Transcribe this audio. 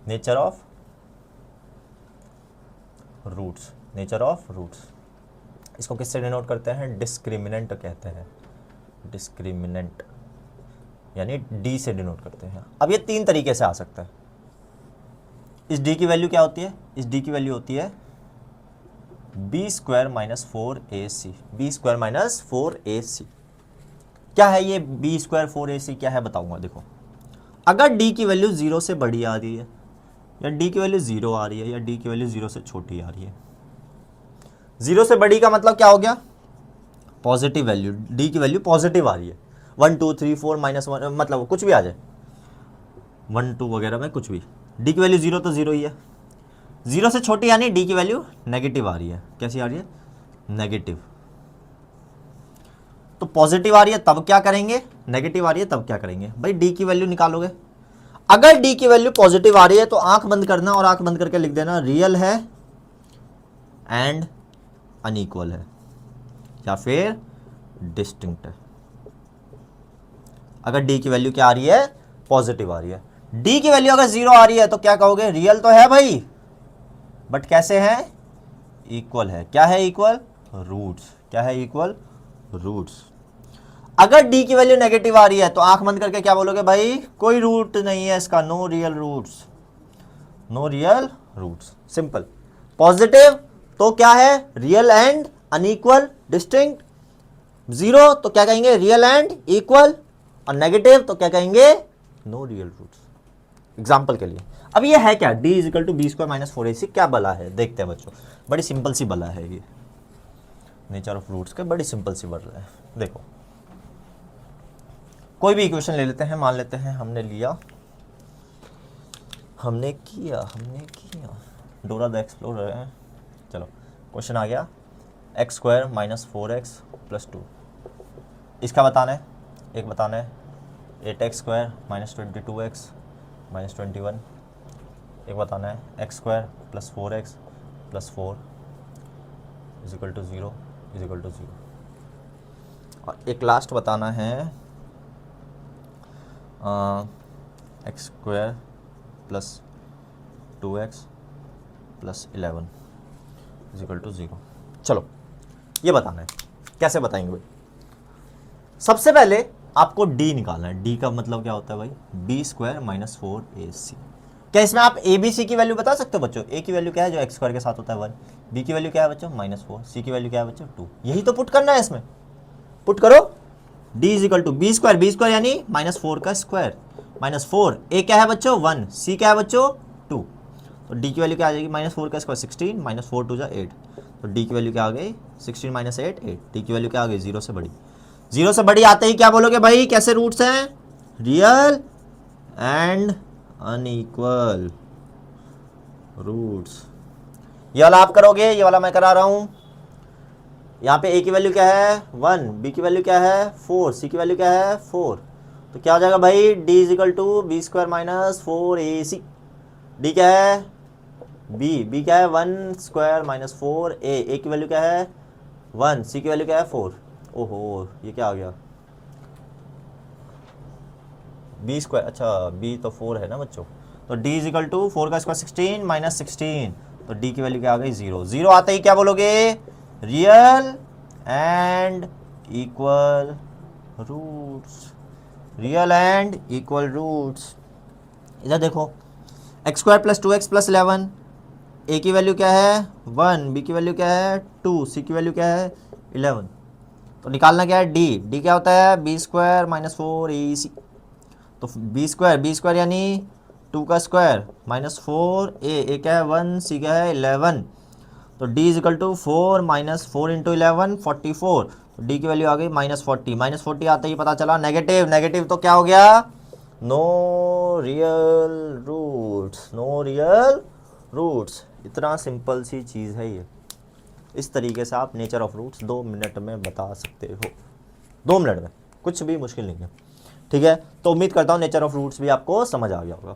Nature of roots, nature of roots. इसको किससे denote करते हैं? डिस्क्रिमिनेंट कहते हैं, डिस्क्रिमिनेंट यानी डी से डिनोट करते हैं। अब ये तीन तरीके से आ सकता है। इस डी की वैल्यू क्या होती है? इस डी की वैल्यू होती है b square minus 4ac, b square minus 4ac। क्या है ये बी स्क्वायर 4ac? क्या है बताऊंगा। देखो, अगर डी की वैल्यू 0 से बड़ी आ रही है, या डी की वैल्यू 0 आ रही है, या डी की वैल्यू 0 से छोटी आ रही है। 0 से बड़ी का मतलब क्या हो गया? पॉजिटिव वैल्यू, डी की वैल्यू पॉजिटिव आ रही है। 1 2 3 4 -1 मतलब कुछ भी आ जाए, 1 2 वगैरह में कुछ भी। डी की वैल्यू 0 तो 0 ही है। 0 से छोटी यानी डी की वैल्यू नेगेटिव आ रही है। कैसी आ रही है? नेगेटिव। तो पॉजिटिव आ रही है तब क्या करेंगे? नेगेटिव आ रही है तब क्या करेंगे? भाई डी की वैल्यू निकालोगे। अगर डी की वैल्यू पॉजिटिव आ रही है तो आंख बंद करना और आंख बंद करके लिख देना रियल है एंड अनइक्वल है, या फिर डिस्टिंक्ट है। अगर डी की वैल्यू क्या आ रही है? पॉजिटिव आ रही है। डी की वैल्यू अगर 0 आ रही है तो क्या कहोगे? रियल तो है भाई, बट कैसे है? इक्वल है। क्या है इक्वल? रूट्स। क्या है इक्वल? रूट्स। अगर डी की वैल्यू नेगेटिव आ रही है तो आंख बंद करके क्या बोलोगे? भाई कोई रूट नहीं है इसका, no real roots, no real roots. Simple. Positive तो क्या है? Real and unequal, distinct. 0 तो क्या कहेंगे? Real and equal. और नेगेटिव तो क्या कहेंगे? No real roots. एग्जाम्पल के लिए अब ये है क्या? d is equal to b square minus 4ac। क्या बला है देखते हैं बच्चों। बड़ी सिंपल सी बला है ये, नेचर ऑफ रूट्स का बड़ी सिंपल सी बला है। देखो, कोई भी इक्वेशन ले लेते हैं, मान लेते हैं हमने लिया, हमने किया डोरा द एक्सप्लोरर है। चलो क्वेश्चन आ गया, x square minus 4x plus 2। इसका बताना है, एक बताना है 8x square minus 22x minus 21। एक बताना है x square plus 4x plus 4 is equal to 0 is equal to 0। और एक लास्ट बताना है x square plus 2x plus 11 is equal to 0। चलो ये बताना है, कैसे बताएंगे भाई? सबसे पहले आपको d निकालना है। d का मतलब क्या होता है भाई? B square minus 4ac। क्या इसमें आप a b c की वैल्यू बता सकते हो बच्चों? a की वैल्यू क्या है जो एक्स स्क्वायर के साथ होता है 1, b की वैल्यू क्या है बच्चों? -4, c की वैल्यू क्या है बच्चों? 2। यही तो पुट करना है इसमें। पुट करो, d is equal to b square यानी -4 का स्क्वायर, -4, a क्या है बच्चों? 1, c क्या है बच्चों? 2। तो d की वैल्यू क्या आ जाएगी? -4 का स्क्वायर 16, -4 2 8। तो d की वैल्यू क्या आ गई? 16 माइनस 8 8। d की वैल्यू क्या आ गई? 0 से बड़ी। 0 से बड़ी आते ही क्या बोलोगे भाई? कैसे रूट्स हैं? Real and unequal roots. ये वाला आप करोगे, ये वाला मैं करा रहा हूं। यहाँ पे a की वैल्यू क्या है? 1, b की वैल्यू क्या है? 4, c की वैल्यू क्या है? 4। तो क्या हो जाएगा भाई? d is equal to b square minus 4ac। d क्या है? b क्या है? 1 स्क्वायर माइनस 4a की वैल्यू क्या है? 1, c की वैल्यू क्या है? 4। ओहो ये क्या आ गया? बी स्क्वायर, अच्छा b तो 4 है ना बच्चों। तो d इज इक्वल टू 4 का स्क्वायर 16 माइनस 16। तो d की वैल्यू क्या आ गई? 0। 0 आते ही क्या बोलोगे? Real and equal roots. Real and equal roots. इधर देखो, x square plus 2x plus 11। a की वैल्यू क्या है? 1, b की वैल्यू क्या है? 2, c की वैल्यू क्या है? 11। तो निकालना क्या है? d क्या होता है? B square minus 4ac। तो बी स्क्वायर यानी 2 का स्क्वायर माइनस 4a क्या है? 1, c क्या है? 11। तो d is equal to 4 minus 4 into 11 44। तो d की वैल्यू आ गई -40। -40 आते ही पता चला नेगेटिव। नेगेटिव तो क्या हो गया? No real roots, no real roots. इतना सिंपल सी चीज़ है ये। इस तरीके से आप नेचर ऑफ रूट्स 2 मिनट में बता सकते हो। 2 मिनट में, कुछ भी मुश्किल नहीं है। ठीक है, तो उम्मीद करता हूँ नेचर ऑफ रूट्स भी आपको समझ आ गया होगा।